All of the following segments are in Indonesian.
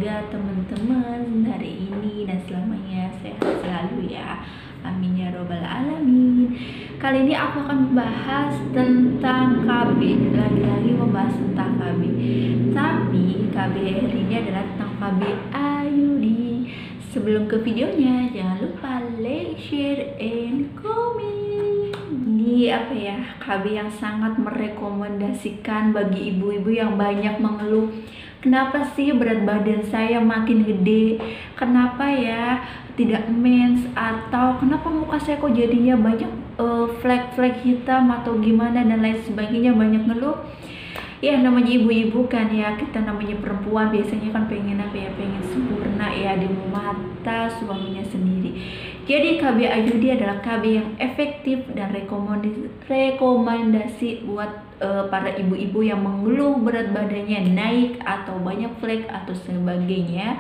Semoga teman-teman hari ini dan selamanya sehat selalu ya. Amin ya robbal alamin. Kali ini aku akan membahas tentang KB. Lagi-lagi membahas tentang KB. Tapi KB hari ini adalah tentang KB Ayudi. Sebelum ke videonya, jangan lupa like, share, and comment. Ini apa ya, KB yang sangat merekomendasikan bagi ibu-ibu yang banyak mengeluh, kenapa sih berat badan saya makin gede, kenapa ya tidak mens, atau kenapa muka saya kok jadinya banyak flek-flek hitam atau gimana dan lain sebagainya, banyak ngeluh. Ya namanya ibu-ibu kan ya, kita namanya perempuan biasanya kan pengen apa ya, pengen sempurna ya di mata suaminya sendiri. Jadi KB Ayudi adalah KB yang efektif dan rekomendasi buat para ibu-ibu yang mengeluh berat badannya naik atau banyak flek atau sebagainya.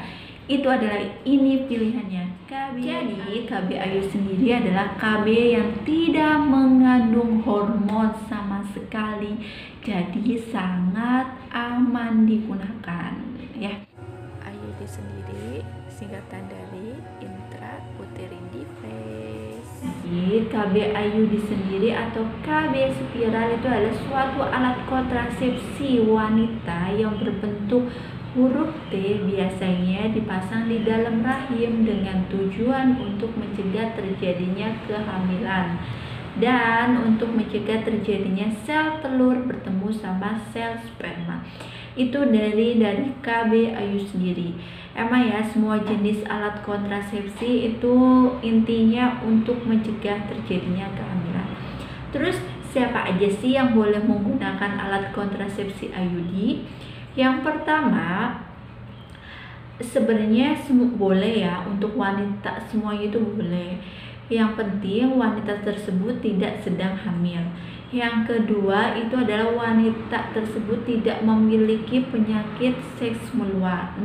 Itu adalah ini pilihannya KB. Jadi KB Ayu sendiri adalah KB yang tidak mengandung hormon sama sekali, jadi sangat aman digunakan ya. Ayudi sendiri singkatan dari intrauterine device. Jadi KB Ayudi sendiri atau KB spiral itu adalah suatu alat kontrasepsi wanita yang berbentuk huruf T, biasanya dipasang di dalam rahim dengan tujuan untuk mencegah terjadinya kehamilan dan untuk mencegah terjadinya sel telur bertemu sama sel sperma. Itu dari KB Ayu sendiri. Emang ya, semua jenis alat kontrasepsi itu intinya untuk mencegah terjadinya kehamilan. Terus siapa aja sih yang boleh menggunakan alat kontrasepsi Ayudi? Yang pertama, sebenarnya boleh ya untuk wanita, semuanya itu boleh. Yang penting wanita tersebut tidak sedang hamil. Yang kedua itu adalah wanita tersebut tidak memiliki penyakit seks menular.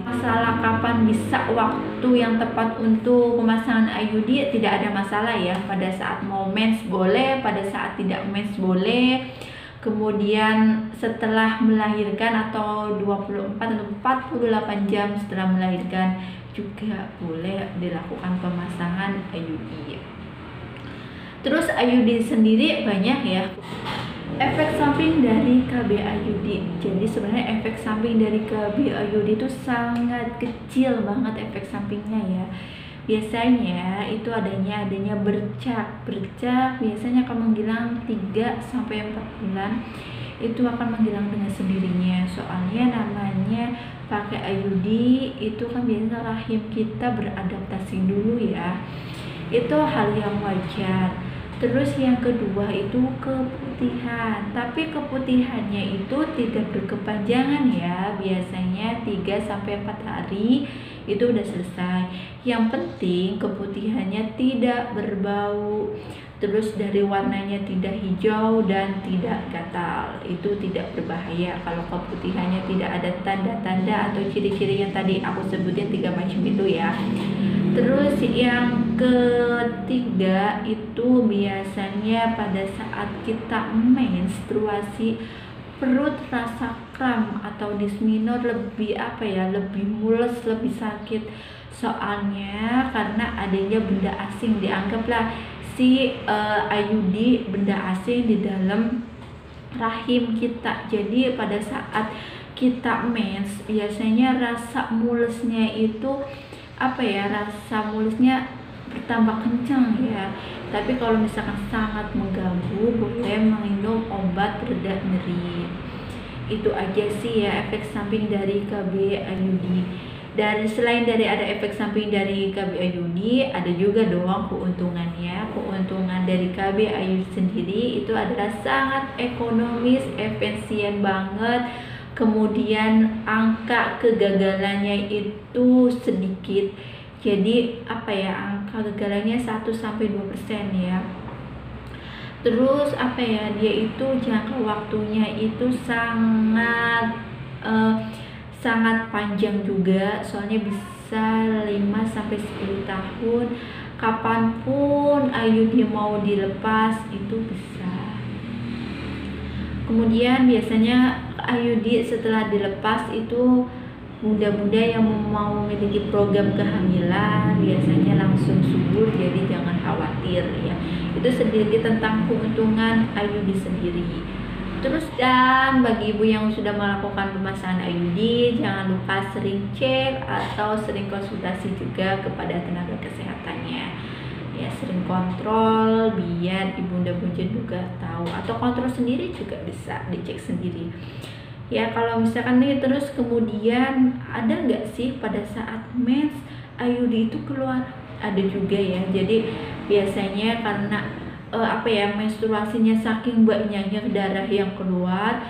Masalah kapan bisa waktu yang tepat untuk pemasangan Ayudi, tidak ada masalah ya. Pada saat mau mens boleh, pada saat tidak mens boleh. Kemudian setelah melahirkan atau 24 atau 48 jam setelah melahirkan juga boleh dilakukan pemasangan Ayudi. Terus Ayudi sendiri banyak ya efek samping dari KB Ayudi. Jadi sebenarnya efek samping dari KB Ayudi itu sangat kecil banget efek sampingnya ya. Biasanya itu adanya bercak biasanya akan menghilang 3-4 bulan, itu akan menghilang dengan sendirinya. Soalnya namanya pakai Ayudi itu kan biasanya rahim kita beradaptasi dulu ya, itu hal yang wajar. Terus yang kedua itu keputihan, tapi keputihannya itu tidak berkepanjangan ya, biasanya 3-4 hari itu udah selesai. Yang penting keputihannya tidak berbau, terus dari warnanya tidak hijau dan tidak gatal, itu tidak berbahaya kalau keputihannya tidak ada tanda-tanda atau ciri-ciri yang tadi aku sebutin 3 macam itu ya. Terus yang ketiga itu biasanya pada saat kita menstruasi, perut rasa kram atau disminor lebih lebih mules, lebih sakit. Soalnya karena adanya benda asing, dianggaplah si Ayudi benda asing di dalam rahim kita. Jadi pada saat kita mens biasanya rasa mulesnya itu rasa mulusnya bertambah kencang ya. Tapi kalau misalkan sangat mengganggu, boleh minum obat pereda nyeri. Itu aja sih ya efek samping dari KB Ayudi. Dan selain dari ada efek samping dari KB Ayudi, ada juga dong keuntungannya. Keuntungan dari KB Ayudi sendiri itu adalah sangat ekonomis, efisien banget. Kemudian angka kegagalannya itu sedikit. Jadi angka kegagalannya 1-2% ya. Terus dia itu jangka waktunya itu sangat panjang juga, soalnya bisa 5-10 tahun. Kapanpun Ayudi mau dilepas itu bisa. Kemudian biasanya Ayudi setelah dilepas itu bunda-bunda yang mau memiliki program kehamilan biasanya langsung subur, jadi jangan khawatir ya. Itu sedikit tentang keuntungan IUD sendiri. Terus dan bagi ibu yang sudah melakukan pemasangan IUD, jangan lupa sering cek atau sering konsultasi juga kepada tenaga kesehatannya. Ya, sering kontrol biar ibunda bunda juga tahu, atau kontrol sendiri juga bisa dicek sendiri. Ya, kalau misalkan nih terus kemudian ada nggak sih pada saat mens IUD itu keluar? Ada juga ya. Jadi biasanya karena menstruasinya saking banyaknya darah yang keluar,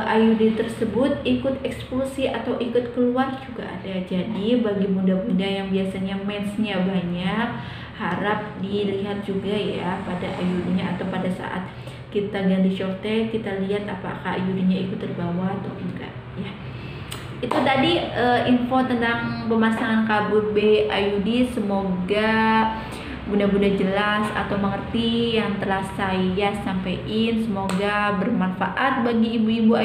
IUD tersebut ikut ekspulsi atau ikut keluar juga ada. Jadi bagi bunda-bunda yang biasanya mensnya banyak, harap dilihat juga ya pada IUD-nya, atau pada saat kita ganti shortnya kita lihat apakah IUD-nya ikut terbawa atau enggak ya. Itu tadi info tentang pemasangan KBB IUD. Semoga bunda-bunda jelas atau mengerti yang telah saya sampaikan. Semoga bermanfaat bagi ibu-ibu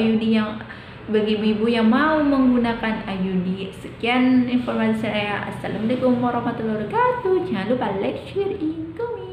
yang mau menggunakan IUD. Sekian informasi saya. Assalamualaikum warahmatullahi wabarakatuh. Jangan lupa like, share, comment.